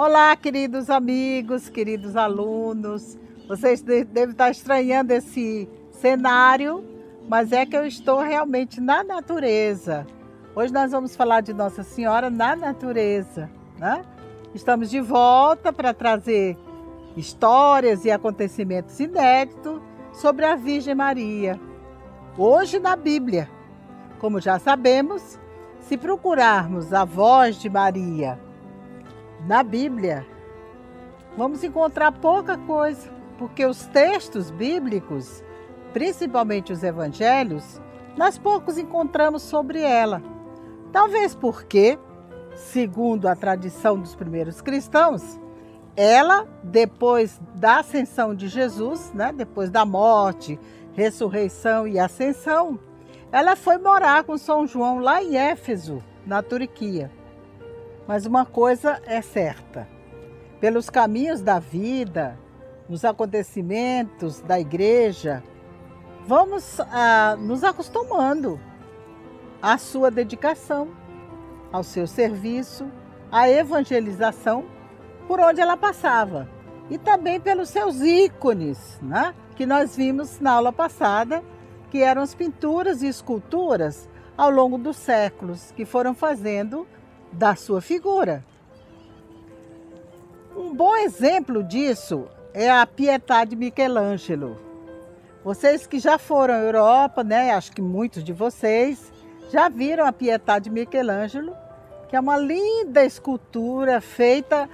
Olá, queridos amigos, queridos alunos. Vocês devem estar estranhando esse cenário, mas é que eu estou realmente na natureza. Hoje nós vamos falar de Nossa Senhora na natureza, né? Estamos de volta para trazer histórias e acontecimentos inéditos sobre a Virgem Maria. Hoje na Bíblia. Como já sabemos, se procurarmos a voz de Maria na Bíblia, vamos encontrar pouca coisa, porque os textos bíblicos, principalmente os evangelhos, nós poucos encontramos sobre ela. Talvez porque, segundo a tradição dos primeiros cristãos, ela, depois da ascensão de Jesus, né, depois da morte, ressurreição e ascensão, ela foi morar com São João lá em Éfeso, na Turquia. Mas uma coisa é certa, pelos caminhos da vida, nos acontecimentos da igreja, vamos nos acostumando à sua dedicação, ao seu serviço, à evangelização por onde ela passava. E também pelos seus ícones, né? Que nós vimos na aula passada, que eram as pinturas e esculturas ao longo dos séculos, que foram fazendo da sua figura. Um bom exemplo disso é a Pietà de Michelangelo. Vocês que já foram à Europa, né? Acho que muitos de vocês já viram a Pietà de Michelangelo, que é uma linda escultura feita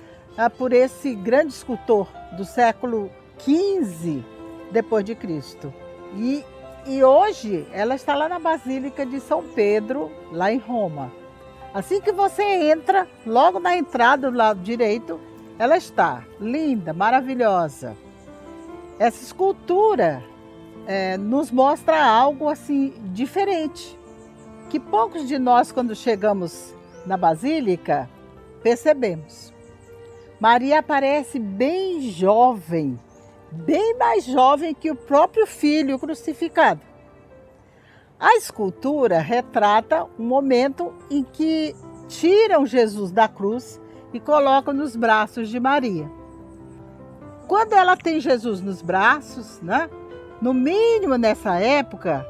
por esse grande escultor do século XV depois de Cristo. E hoje ela está lá na Basílica de São Pedro, lá em Roma. Assim que você entra, logo na entrada do lado direito, ela está linda, maravilhosa. Essa escultura nos mostra algo assim diferente, que poucos de nós, quando chegamos na Basílica, percebemos. Maria aparece bem jovem, bem mais jovem que o próprio filho crucificado. A escultura retrata um momento em que tiram Jesus da cruz e colocam nos braços de Maria. Quando ela tem Jesus nos braços, né, no mínimo nessa época,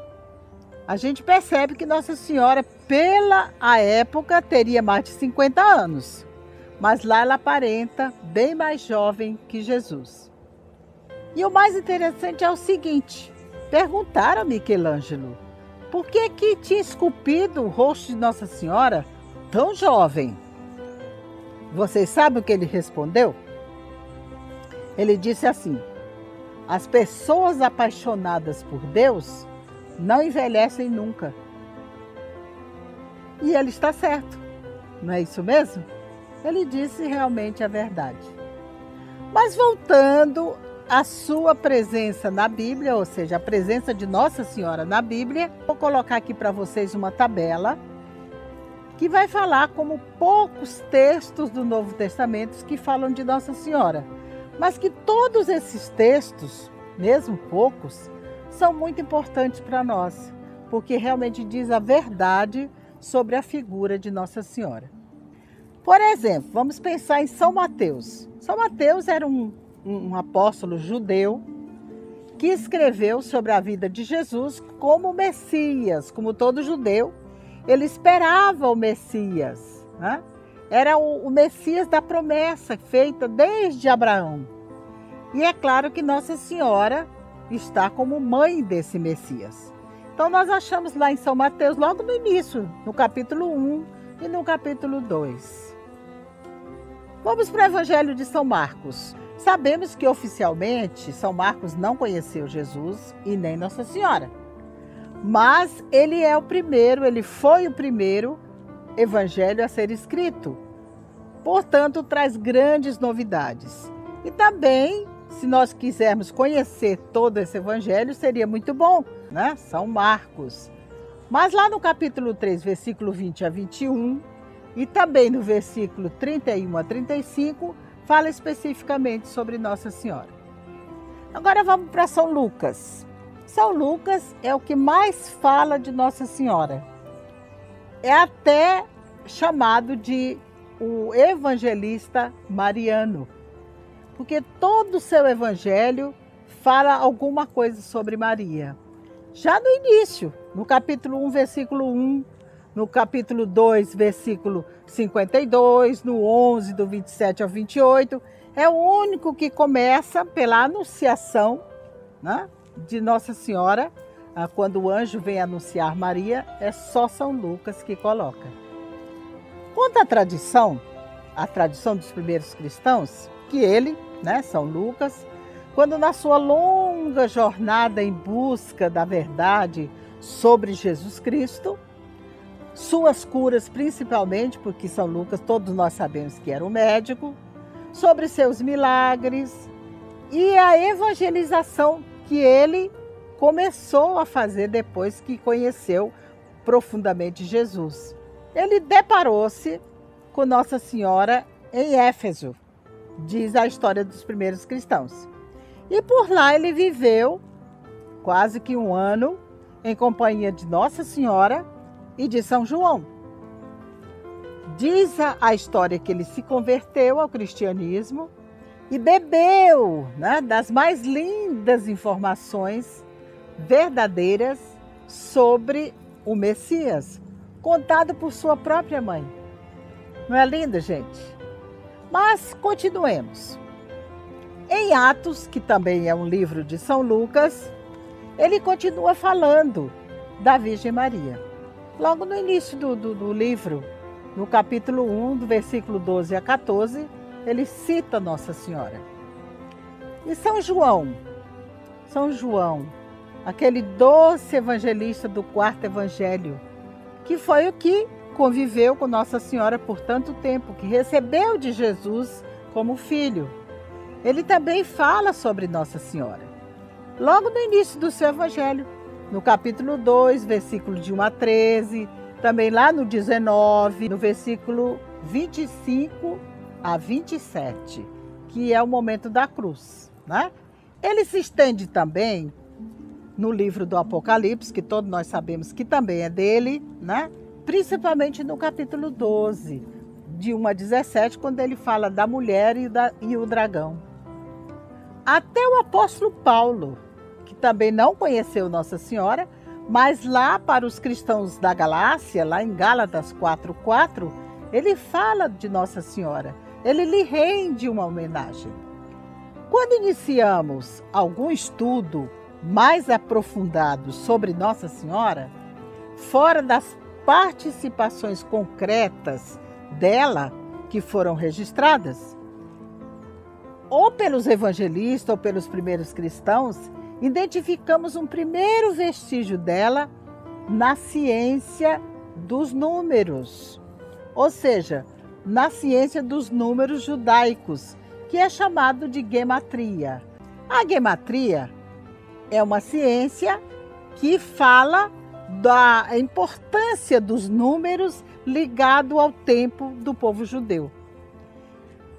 a gente percebe que Nossa Senhora, pela época, teria mais de 50 anos. Mas lá ela aparenta bem mais jovem que Jesus. E o mais interessante é o seguinte: perguntaram a Michelangelo por que tinha esculpido o rosto de Nossa Senhora tão jovem. Vocês sabem o que ele respondeu? Ele disse assim: as pessoas apaixonadas por Deus não envelhecem nunca. E ele está certo, não é isso mesmo? Ele disse realmente a verdade. Mas voltando à sua presença na Bíblia, ou seja, a presença de Nossa Senhora na Bíblia, vou colocar aqui para vocês uma tabela que vai falar como poucos textos do Novo Testamento que falam de Nossa Senhora, mas que todos esses textos, mesmo poucos, são muito importantes para nós, porque realmente diz a verdade sobre a figura de Nossa Senhora. Por exemplo, vamos pensar em São Mateus. São Mateus era um apóstolo judeu que escreveu sobre a vida de Jesus como Messias. Como todo judeu, ele esperava o Messias, né? Era o Messias da promessa feita desde Abraão. E é claro que Nossa Senhora está como mãe desse Messias. Então nós achamos lá em São Mateus, logo no início, no capítulo 1 e no capítulo 2. Vamos para o Evangelho de São Marcos. Sabemos que oficialmente São Marcos não conheceu Jesus e nem Nossa Senhora. Mas ele foi o primeiro evangelho a ser escrito. Portanto, traz grandes novidades. E também, se nós quisermos conhecer todo esse evangelho, seria muito bom, né? São Marcos. Mas lá no capítulo 3, versículo 20 a 21, e também no versículo 31 a 35, fala especificamente sobre Nossa Senhora. Agora vamos para São Lucas. São Lucas é o que mais fala de Nossa Senhora. É até chamado de o evangelista mariano, porque todo o seu evangelho fala alguma coisa sobre Maria. Já no início, no capítulo 1, versículo 1, no capítulo 2, versículo 52, no 11, do 27 ao 28, é o único que começa pela anunciação, né, de Nossa Senhora. Quando o anjo vem anunciar Maria, é só São Lucas que coloca. Conta a tradição dos primeiros cristãos, que ele, né, São Lucas, quando na sua longa jornada em busca da verdade sobre Jesus Cristo, suas curas principalmente, porque São Lucas, todos nós sabemos que era um médico, sobre seus milagres e a evangelização que ele começou a fazer depois que conheceu profundamente Jesus. Ele deparou-se com Nossa Senhora em Éfeso, diz a história dos primeiros cristãos. E por lá ele viveu quase que um ano em companhia de Nossa Senhora e de São João. Diz a história que ele se converteu ao cristianismo e bebeu, né, das mais lindas informações verdadeiras sobre o Messias, contado por sua própria mãe. Não é lindo, gente? Mas continuemos. Em Atos, que também é um livro de São Lucas, ele continua falando da Virgem Maria. Logo no início do livro, no capítulo 1, do versículo 12 a 14, ele cita Nossa Senhora. E São João, aquele doce evangelista do quarto evangelho, que foi o que conviveu com Nossa Senhora por tanto tempo, que recebeu de Jesus como filho. Ele também fala sobre Nossa Senhora. Logo no início do seu evangelho, no capítulo 2, versículo de 1 a 13, também lá no 19, no versículo 25 a 27, que é o momento da cruz, né? Ele se estende também no livro do Apocalipse, que todos nós sabemos que também é dele, né? Principalmente no capítulo 12, de 1 a 17, quando ele fala da mulher e o dragão. Até o apóstolo Paulo, que também não conheceu Nossa Senhora, mas lá para os cristãos da Galácia, lá em Gálatas 4:4, ele fala de Nossa Senhora, ele lhe rende uma homenagem. Quando iniciamos algum estudo mais aprofundado sobre Nossa Senhora, fora das participações concretas dela que foram registradas, ou pelos evangelistas ou pelos primeiros cristãos, identificamos um primeiro vestígio dela na ciência dos números, ou seja, na ciência dos números judaicos, que é chamado de gematria. A gematria é uma ciência que fala da importância dos números ligado ao tempo do povo judeu.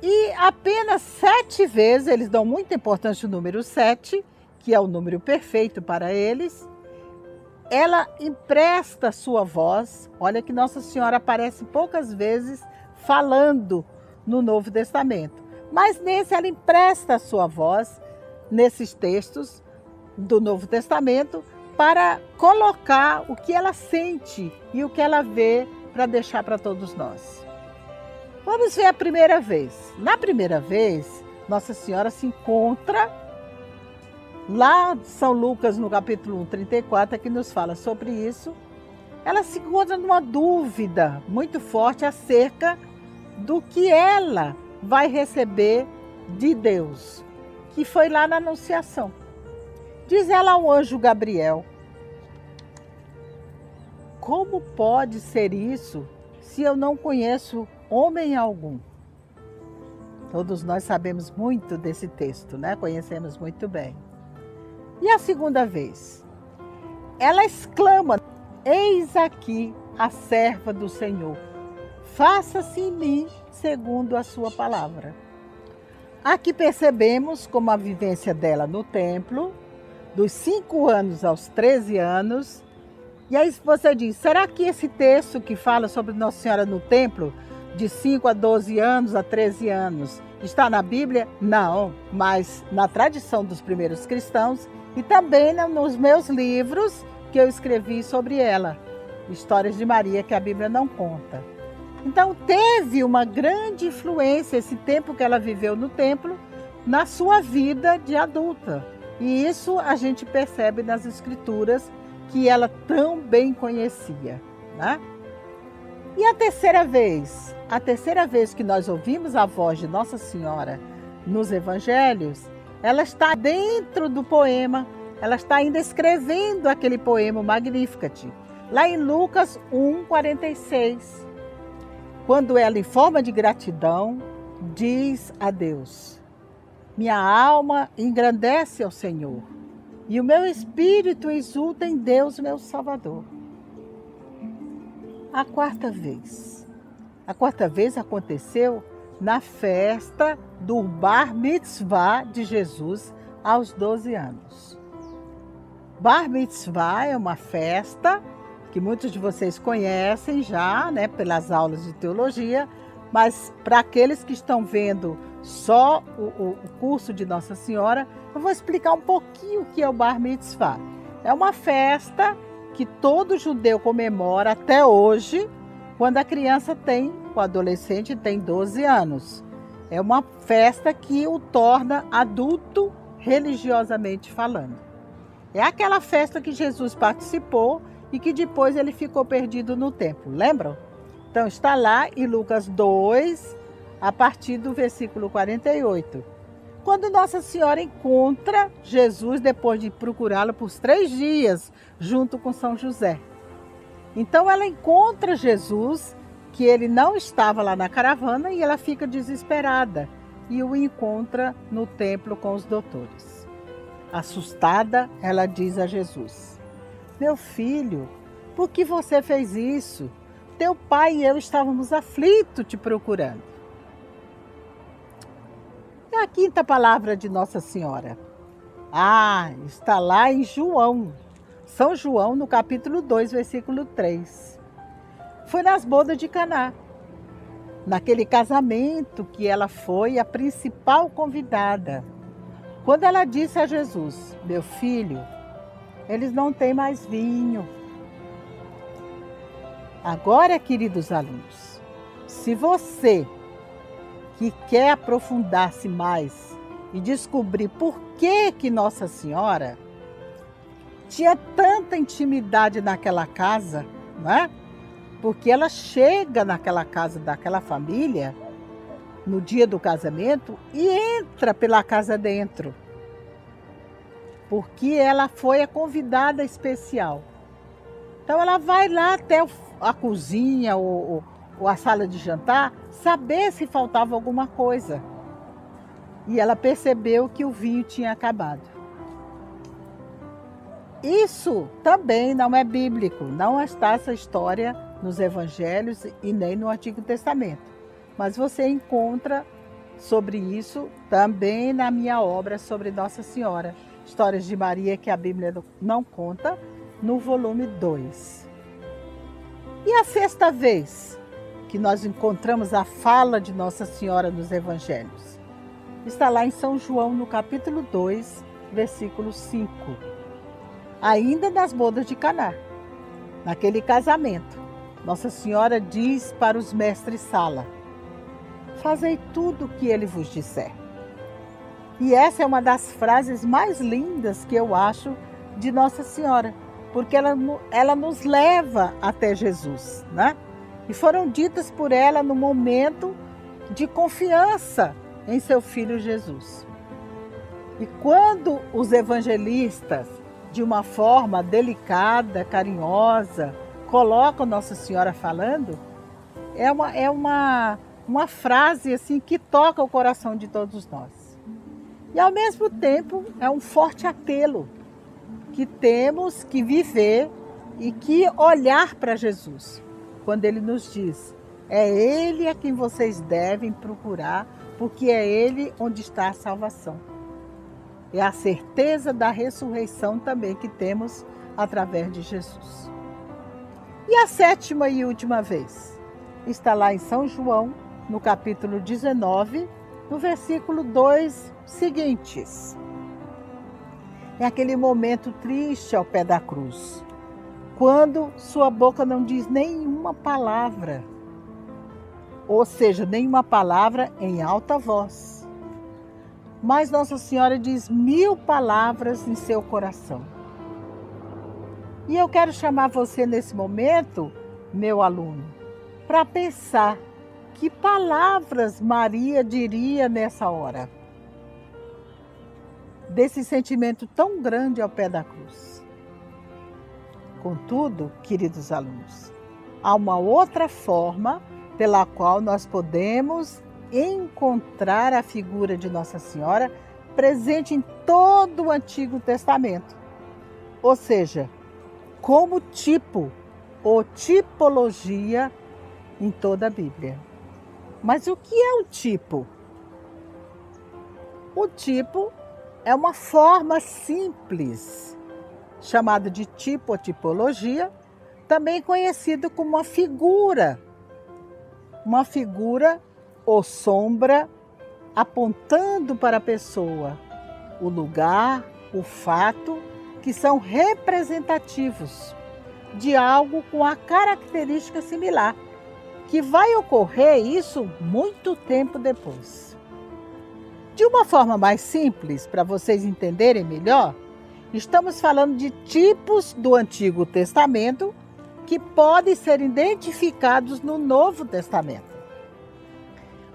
E apenas 7 vezes, eles dão muita importância ao número 7, que é o número perfeito para eles, ela empresta sua voz. Olha que Nossa Senhora aparece poucas vezes falando no Novo Testamento, mas nesse ela empresta a sua voz, nesses textos do Novo Testamento, para colocar o que ela sente e o que ela vê para deixar para todos nós. Vamos ver a primeira vez. Na primeira vez, Nossa Senhora se encontra lá, São Lucas, no capítulo 1:34, que nos fala sobre isso. Ela se encontra numa dúvida muito forte acerca do que ela vai receber de Deus, que foi lá na Anunciação. Diz ela ao anjo Gabriel: como pode ser isso se eu não conheço homem algum? Todos nós sabemos muito desse texto, né? Conhecemos muito bem. E a segunda vez, ela exclama: eis aqui a serva do Senhor, faça-se em mim segundo a sua palavra. Aqui percebemos como a vivência dela no templo, dos 5 anos aos 13 anos. E aí você diz, será que esse texto que fala sobre Nossa Senhora no templo de 5 a 12 anos, a 13 anos. Está na Bíblia? Não, mas na tradição dos primeiros cristãos e também nos meus livros que eu escrevi sobre ela. Histórias de Maria que a Bíblia não conta. Então teve uma grande influência esse tempo que ela viveu no templo na sua vida de adulta. E isso a gente percebe nas escrituras que ela tão bem conhecia, né? E a terceira vez que nós ouvimos a voz de Nossa Senhora nos evangelhos, ela está dentro do poema, ela está ainda escrevendo aquele poema Magnificat, lá em Lucas 1,46, quando ela, em forma de gratidão, diz a Deus: minha alma engrandece ao Senhor, e o meu espírito exulta em Deus, meu Salvador. A quarta vez aconteceu na festa do Bar Mitzvah de Jesus aos 12 anos. Bar Mitzvah é uma festa que muitos de vocês conhecem já, né, pelas aulas de teologia, mas para aqueles que estão vendo só o curso de Nossa Senhora, eu vou explicar um pouquinho o que é o Bar Mitzvah. É uma festa que todo judeu comemora até hoje, quando a criança o adolescente tem 12 anos. É uma festa que o torna adulto religiosamente falando. É aquela festa que Jesus participou e que depois ele ficou perdido no templo, lembram? Então está lá em Lucas 2, a partir do versículo 48. Quando Nossa Senhora encontra Jesus depois de procurá-lo por 3 dias, junto com São José. Então ela encontra Jesus, que ele não estava lá na caravana, e ela fica desesperada e o encontra no templo com os doutores. Assustada, ela diz a Jesus: meu filho, por que você fez isso? Teu pai e eu estávamos aflitos te procurando. E a quinta palavra de Nossa Senhora? Está lá em São João, no capítulo 2, versículo 3. Foi nas bodas de Caná, naquele casamento que ela foi a principal convidada. Quando ela disse a Jesus: meu filho, eles não têm mais vinho. Agora, queridos alunos, se você que quer aprofundar-se mais e descobrir por que Nossa Senhora tinha tanta intimidade naquela casa, não é? Porque ela chega naquela casa daquela família no dia do casamento e entra pela casa dentro, porque ela foi a convidada especial. Então ela vai lá até a cozinha ou a sala de jantar, saber se faltava alguma coisa. E ela percebeu que o vinho tinha acabado. Isso também não é bíblico, não está essa história nos evangelhos e nem no Antigo Testamento. Mas você encontra sobre isso também na minha obra sobre Nossa Senhora, Histórias de Maria que a Bíblia não conta, no volume 2. E a sexta vez que nós encontramos a fala de Nossa Senhora nos evangelhos? Está lá em São João, no capítulo 2, versículo 5. Ainda nas bodas de Caná, naquele casamento, Nossa Senhora diz para os mestres-sala: fazei tudo o que ele vos disser. E essa é uma das frases mais lindas que eu acho de Nossa Senhora, porque ela nos leva até Jesus, né? E foram ditas por ela no momento de confiança em seu Filho Jesus. E quando os evangelistas, de uma forma delicada, carinhosa, colocam Nossa Senhora falando, é uma frase assim que toca o coração de todos nós. E ao mesmo tempo é um forte apelo que temos que viver e que olhar para Jesus, quando ele nos diz: é ele a quem vocês devem procurar, porque é ele onde está a salvação. É a certeza da ressurreição também que temos através de Jesus. E a sétima e última vez? está lá em São João, no capítulo 19, no versículo 2 seguintes. É aquele momento triste ao pé da cruz, quando sua boca não diz nenhuma palavra, ou seja, nenhuma palavra em alta voz. Mas Nossa Senhora diz 1000 palavras em seu coração. E eu quero chamar você nesse momento, meu aluno, para pensar que palavras Maria diria nessa hora, desse sentimento tão grande ao pé da cruz. Contudo, queridos alunos, há uma outra forma pela qual nós podemos encontrar a figura de Nossa Senhora presente em todo o Antigo Testamento. Ou seja, como tipo ou tipologia em toda a Bíblia. Mas o que é o tipo? O tipo é uma forma simples, chamada de tipo ou tipologia, também conhecido como uma figura ou sombra apontando para a pessoa, o lugar, o fato, que são representativos de algo com a característica similar, que vai ocorrer isso muito tempo depois. De uma forma mais simples, para vocês entenderem melhor, estamos falando de tipos do Antigo Testamento que podem ser identificados no Novo Testamento.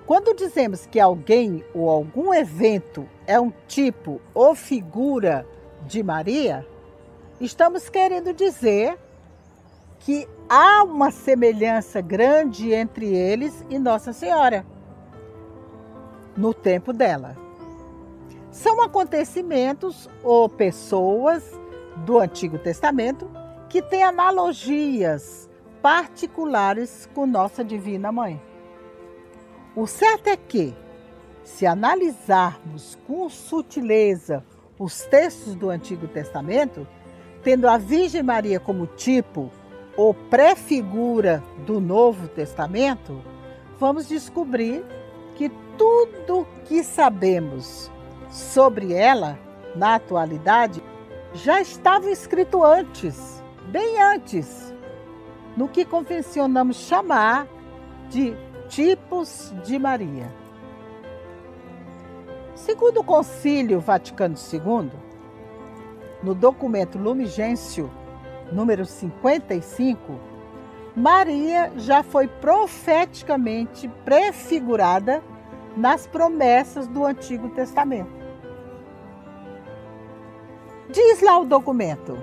Quando dizemos que alguém ou algum evento é um tipo ou figura de Maria, estamos querendo dizer que há uma semelhança grande entre eles e Nossa Senhora, no tempo dela. São acontecimentos ou pessoas do Antigo Testamento que têm analogias particulares com nossa Divina Mãe. O certo é que, se analisarmos com sutileza os textos do Antigo Testamento, tendo a Virgem Maria como tipo ou pré-figura do Novo Testamento, vamos descobrir que tudo que sabemos sobre ela, na atualidade, já estava escrito antes, bem antes, no que convencionamos chamar de tipos de Maria. Segundo o Concílio Vaticano II, no documento Lumen Gentium, número 55, Maria já foi profeticamente prefigurada nas promessas do Antigo Testamento. Diz lá o documento: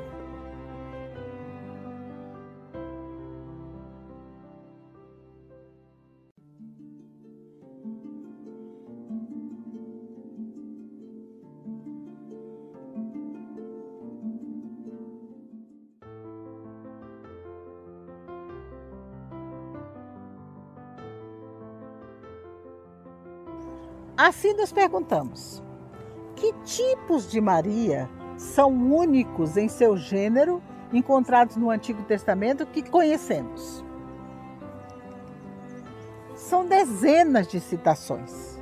assim nos perguntamos, que tipos de Maria são únicos em seu gênero encontrados no Antigo Testamento que conhecemos? São dezenas de citações.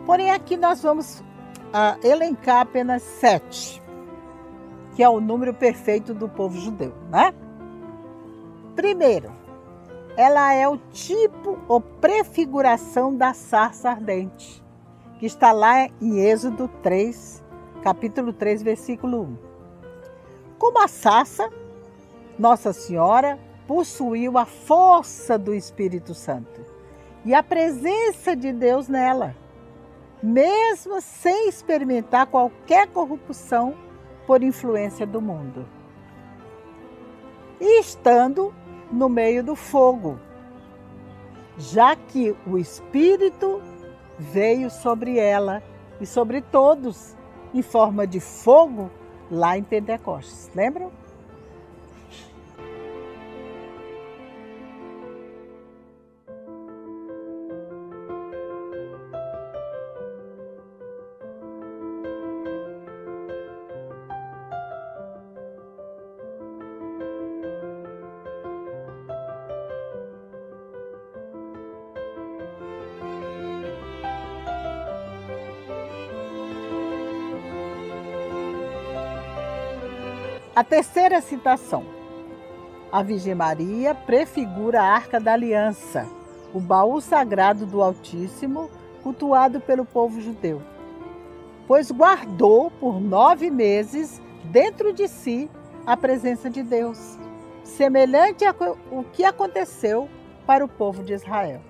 Porém, aqui nós vamos elencar apenas 7, que é o número perfeito do povo judeu, né? Primeiro, ela é o tipo ou prefiguração da sarça ardente, que está lá em Êxodo 3, capítulo 3, versículo 1. Como a sarça, Nossa Senhora possuiu a força do Espírito Santo e a presença de Deus nela, mesmo sem experimentar qualquer corrupção por influência do mundo. E estando no meio do fogo, já que o Espírito veio sobre ela e sobre todos em forma de fogo lá em Pentecostes. Lembram? A terceira citação. A Virgem Maria prefigura a Arca da Aliança, o baú sagrado do Altíssimo, cultuado pelo povo judeu, pois guardou por 9 meses dentro de si a presença de Deus, semelhante ao que aconteceu para o povo de Israel.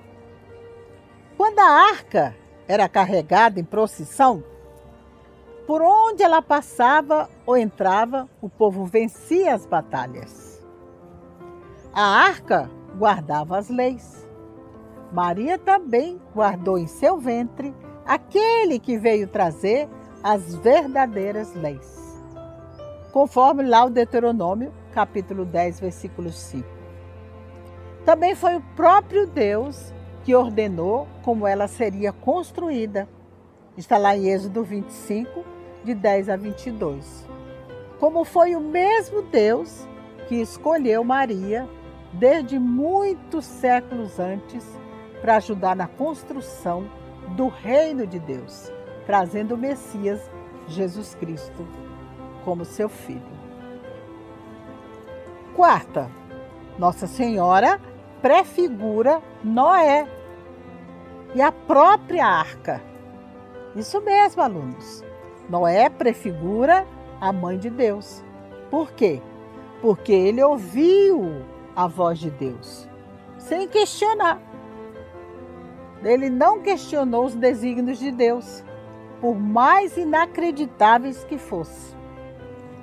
Quando a arca era carregada em procissão, por onde ela passava ou entrava, o povo vencia as batalhas. A arca guardava as leis. Maria também guardou em seu ventre aquele que veio trazer as verdadeiras leis, conforme lá o Deuteronômio, capítulo 10, versículo 5. Também foi o próprio Deus que ordenou como ela seria construída. Está lá em Êxodo 25, de 10 a 22. Como foi o mesmo Deus que escolheu Maria desde muitos séculos antes para ajudar na construção do reino de Deus, trazendo o Messias, Jesus Cristo, como seu filho. Quarta, Nossa Senhora prefigura Noé e a própria arca. Isso mesmo, alunos. Noé prefigura a mãe de Deus. Por quê? Porque ele ouviu a voz de Deus, sem questionar. Ele não questionou os desígnios de Deus, por mais inacreditáveis que fossem.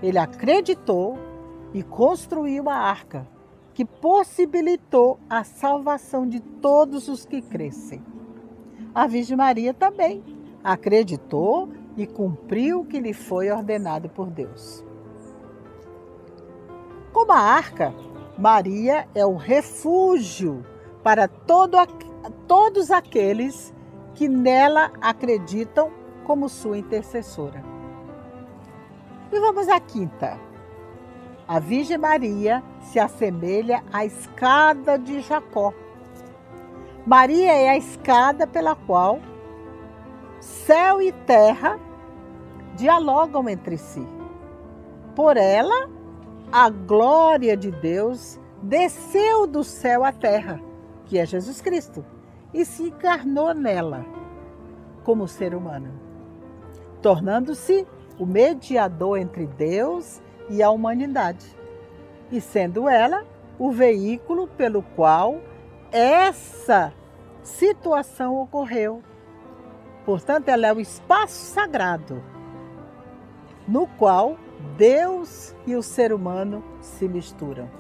Ele acreditou e construiu a arca, que possibilitou a salvação de todos os que crescem. A Virgem Maria também acreditou e cumpriu o que lhe foi ordenado por Deus. Como a arca, Maria é o refúgio para todos aqueles que nela acreditam como sua intercessora. E vamos à quinta. A Virgem Maria se assemelha à escada de Jacó. Maria é a escada pela qual céu e terra dialogam entre si. Por ela, a glória de Deus desceu do céu à terra, que é Jesus Cristo, e se encarnou nela como ser humano, tornando-se o mediador entre Deus e a humanidade, e sendo ela o veículo pelo qual essa situação ocorreu. Portanto, ela é o espaço sagrado no qual Deus e o ser humano se misturam.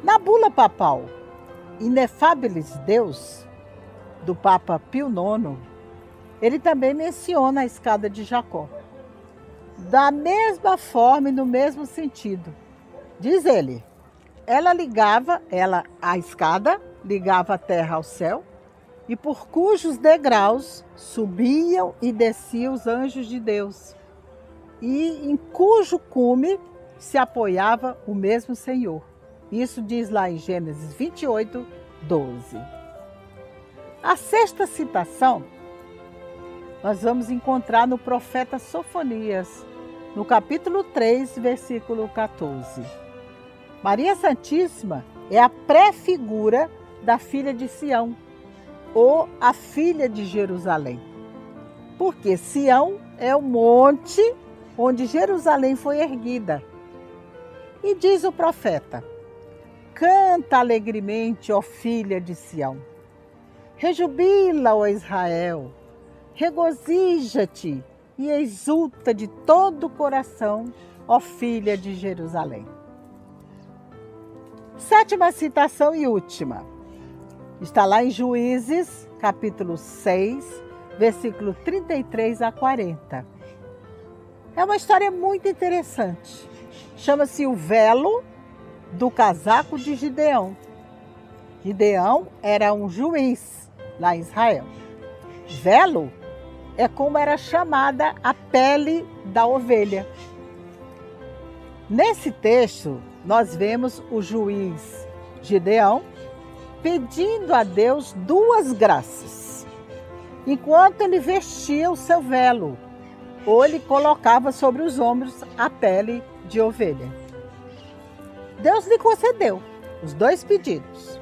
Na bula papal Inefabilis Deus, do Papa Pio IX, ele também menciona a escada de Jacó. Da mesma forma e no mesmo sentido. Diz ele, a escada ligava a terra ao céu, e por cujos degraus subiam e desciam os anjos de Deus, e em cujo cume se apoiava o mesmo Senhor. Isso diz lá em Gênesis 28, 12. A sexta citação nós vamos encontrar no profeta Sofonias, no capítulo 3, versículo 14. Maria Santíssima é a pré-figura da filha de Sião, ou a filha de Jerusalém. Porque Sião é o monte onde Jerusalém foi erguida. E diz o profeta: canta alegremente, ó filha de Sião. Rejubila, ó Israel. Regozija-te e exulta de todo o coração, ó filha de Jerusalém. Sétima citação e última. Está lá em Juízes, capítulo 6, versículo 33 a 40. É uma história muito interessante. Chama-se o velo do casaco de Gideão. Gideão era um juiz lá em Israel. Velo é como era chamada a pele da ovelha. Nesse texto, nós vemos o juiz Gideão pedindo a Deus 2 graças, enquanto ele vestia o seu velo, ou ele colocava sobre os ombros a pele de ovelha. Deus lhe concedeu os dois pedidos.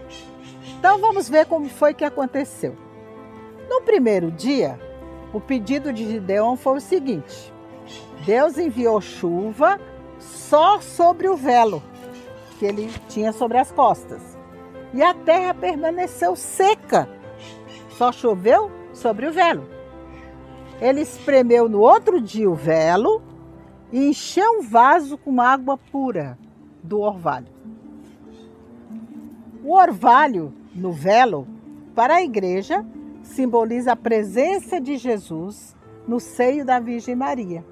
Então vamos ver como foi que aconteceu. No primeiro dia, o pedido de Gideão foi o seguinte: Deus enviou chuva só sobre o velo que ele tinha sobre as costas. E a terra permaneceu seca. Só choveu sobre o velo. Ele espremeu no outro dia o velo e encheu um vaso com água pura do orvalho. O orvalho no velo, para a igreja, simboliza a presença de Jesus no seio da Virgem Maria.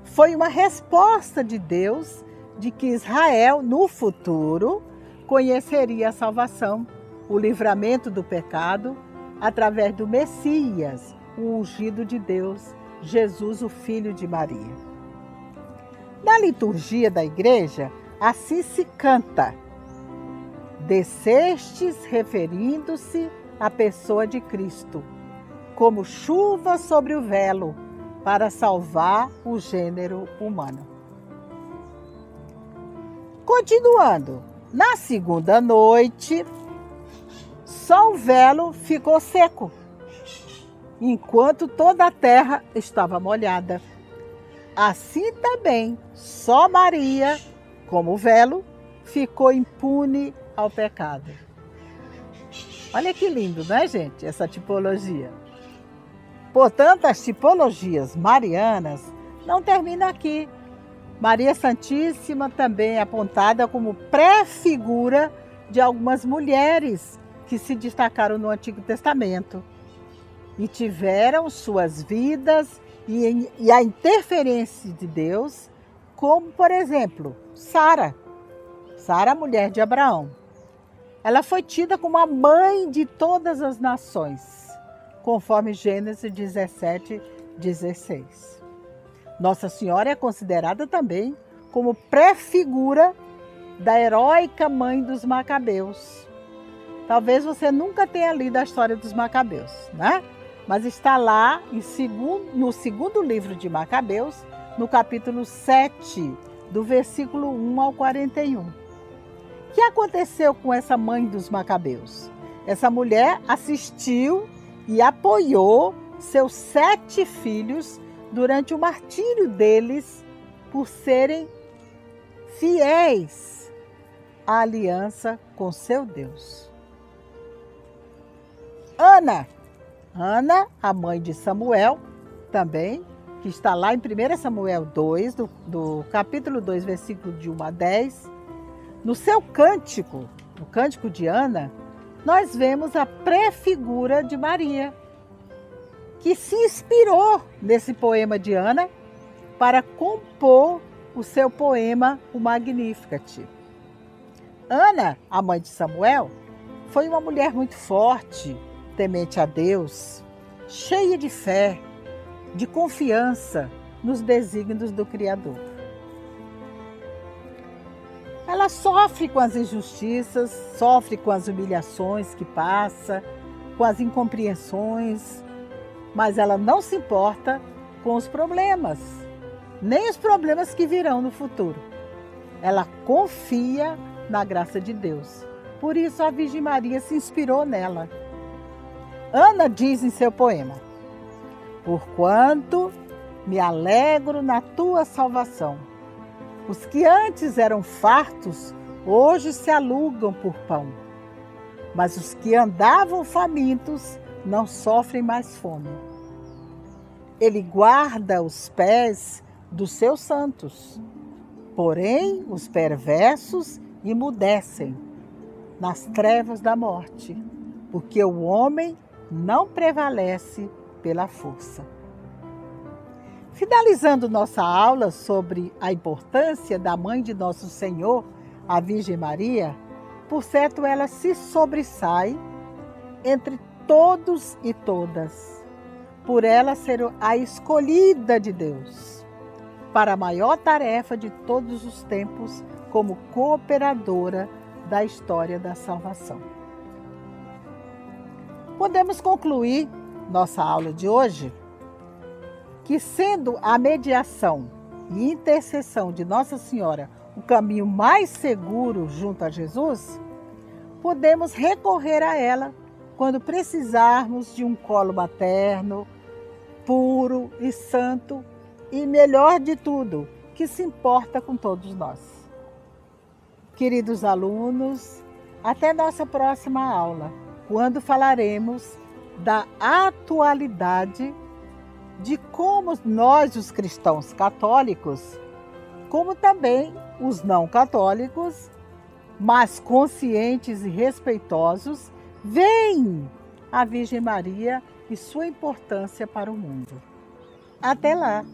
Foi uma resposta de Deus de que Israel, no futuro, conheceria a salvação, o livramento do pecado, através do Messias, o ungido de Deus, Jesus, o Filho de Maria. Na liturgia da igreja, assim se canta: descestes, referindo-se à pessoa de Cristo, como chuva sobre o velo, para salvar o gênero humano. Continuando, na segunda noite, só o velo ficou seco, enquanto toda a terra estava molhada. Assim também, só Maria, como o velo, ficou impune ao pecado. Olha que lindo, não é, gente, essa tipologia. Portanto, as tipologias marianas não terminam aqui. Maria Santíssima também é apontada como pré-figura de algumas mulheres que se destacaram no Antigo Testamento e tiveram suas vidas e a interferência de Deus, como, por exemplo, Sara, mulher de Abraão. Ela foi tida como a mãe de todas as nações, conforme Gênesis 17:16. Nossa Senhora é considerada também como pré-figura da heróica mãe dos Macabeus. Talvez você nunca tenha lido a história dos Macabeus, né? Mas está lá no segundo livro de Macabeus, no capítulo 7, do versículo 1 ao 41. O que aconteceu com essa mãe dos Macabeus? Essa mulher assistiu e apoiou seus 7 filhos durante o martírio deles por serem fiéis à aliança com seu Deus. Ana, a mãe de Samuel, também, que está lá em 1 Samuel 2, do capítulo 2, versículo de 1 a 10. No seu cântico, no cântico de Ana, nós vemos a pré-figura de Maria, que se inspirou nesse poema de Ana para compor o seu poema, o Magnificat. Ana, a mãe de Samuel, foi uma mulher muito forte, temente a Deus, cheia de fé, de confiança nos desígnios do Criador. Ela sofre com as injustiças, sofre com as humilhações que passa, com as incompreensões, mas ela não se importa com os problemas, nem os problemas que virão no futuro. Ela confia na graça de Deus. Por isso a Virgem Maria se inspirou nela. Ana diz em seu poema: porquanto me alegro na tua salvação. Os que antes eram fartos, hoje se alugam por pão. Mas os que andavam famintos, não sofrem mais fome. Ele guarda os pés dos seus santos, porém os perversos emudecem nas trevas da morte, porque o homem não prevalece pela força. Finalizando nossa aula sobre a importância da mãe de nosso Senhor, a Virgem Maria, por certo ela se sobressai entre todos e todas, por ela ser a escolhida de Deus, para a maior tarefa de todos os tempos, como cooperadora da história da salvação. Podemos concluir nossa aula de hoje que, sendo a mediação e intercessão de Nossa Senhora o caminho mais seguro junto a Jesus, podemos recorrer a ela quando precisarmos de um colo materno, puro e santo, e melhor de tudo, que se importa com todos nós. Queridos alunos, até nossa próxima aula, quando falaremos da atualidade de como nós, os cristãos católicos, como também os não católicos, mas conscientes e respeitosos, veem a Virgem Maria e sua importância para o mundo. Até lá!